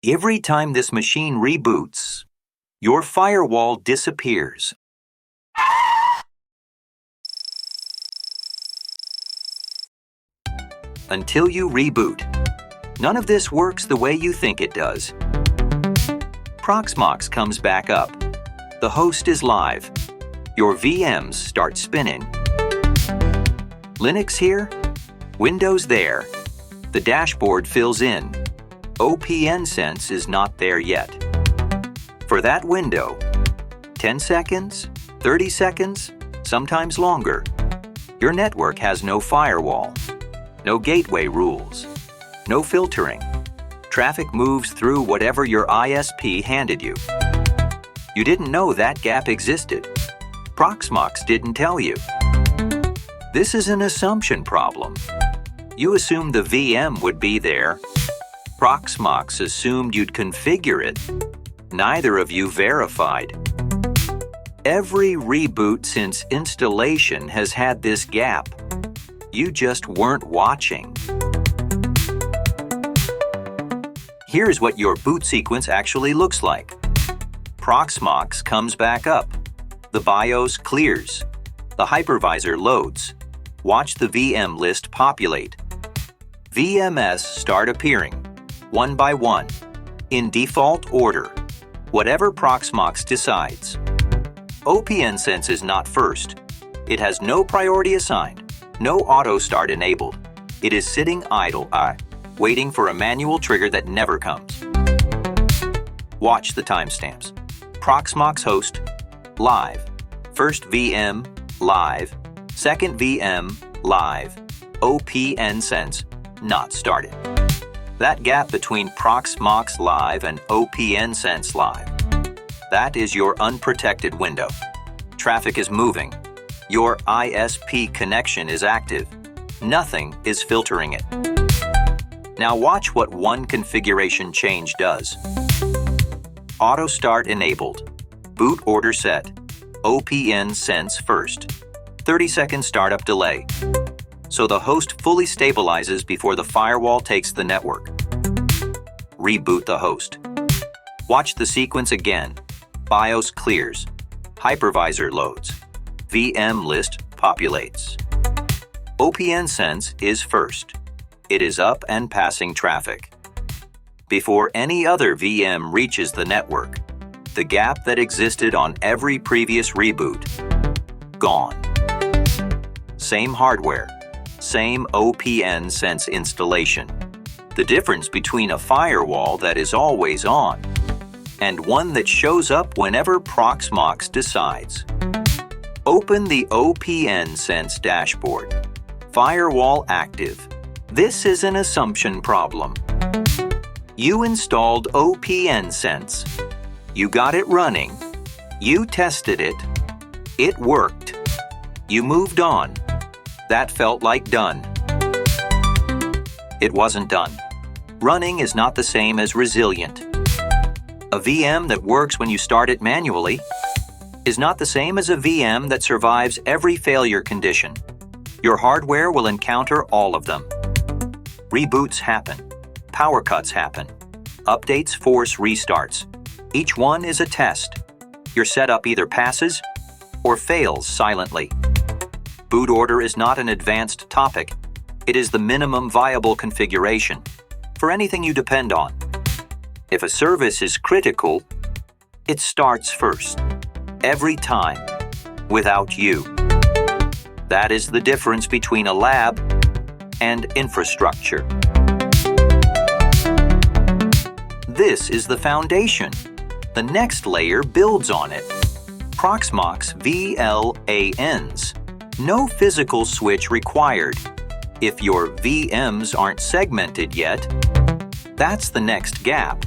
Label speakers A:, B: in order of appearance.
A: Every time this machine reboots, your firewall disappears. Until you reboot. None of this works the way you think it does. Proxmox comes back up. The host is live. Your VMs start spinning. Linux here, Windows there. The dashboard fills in. OPNsense is not there yet. For that window, 10 seconds, 30 seconds, sometimes longer, your network has no firewall, no gateway rules, no filtering. Traffic moves through whatever your ISP handed you. You didn't know that gap existed. Proxmox didn't tell you. This is an assumption problem. You assumed the VM would be there. Proxmox assumed you'd configure it. Neither of you verified. Every reboot since installation has had this gap. You just weren't watching. Here's what your boot sequence actually looks like. Proxmox comes back up. The BIOS clears. The hypervisor loads. Watch the VM list populate. VMs start appearing, one by one, in default order, whatever Proxmox decides. OPNsense is not first. It has no priority assigned, no auto start enabled. It is sitting idle, waiting for a manual trigger that never comes. Watch the timestamps. Proxmox host, live. First VM, live. Second VM, live. OPNsense, not started. That gap between Proxmox live and OPNsense live. That is your unprotected window. Traffic is moving. Your ISP connection is active. Nothing is filtering it. Now watch what one configuration change does. Auto start enabled. Boot order set. OPNsense first. 30-second startup delay. So the host fully stabilizes before the firewall takes the network. Reboot the host. Watch the sequence again. BIOS clears. Hypervisor loads. VM list populates. OPNsense is first. It is up and passing traffic. Before any other VM reaches the network, the gap that existed on every previous reboot, gone. Same hardware, same OPNsense installation. The difference between a firewall that is always on and one that shows up whenever Proxmox decides. Open the OPNsense dashboard. Firewall active. This is an assumption problem. You installed OPNsense. You got it running. You tested it. It worked. You moved on. That felt like done. It wasn't done. Running is not the same as resilient. A VM that works when you start it manually is not the same as a VM that survives every failure condition. Your hardware will encounter all of them. Reboots happen. Power cuts happen. Updates force restarts. Each one is a test. Your setup either passes or fails silently. Boot order is not an advanced topic. It is the minimum viable configuration for anything you depend on. If a service is critical, it starts first, every time, without you. That is the difference between a lab and infrastructure. This is the foundation. The next layer builds on it. Proxmox VLANs. No physical switch required. If your VMs aren't segmented yet, that's the next gap.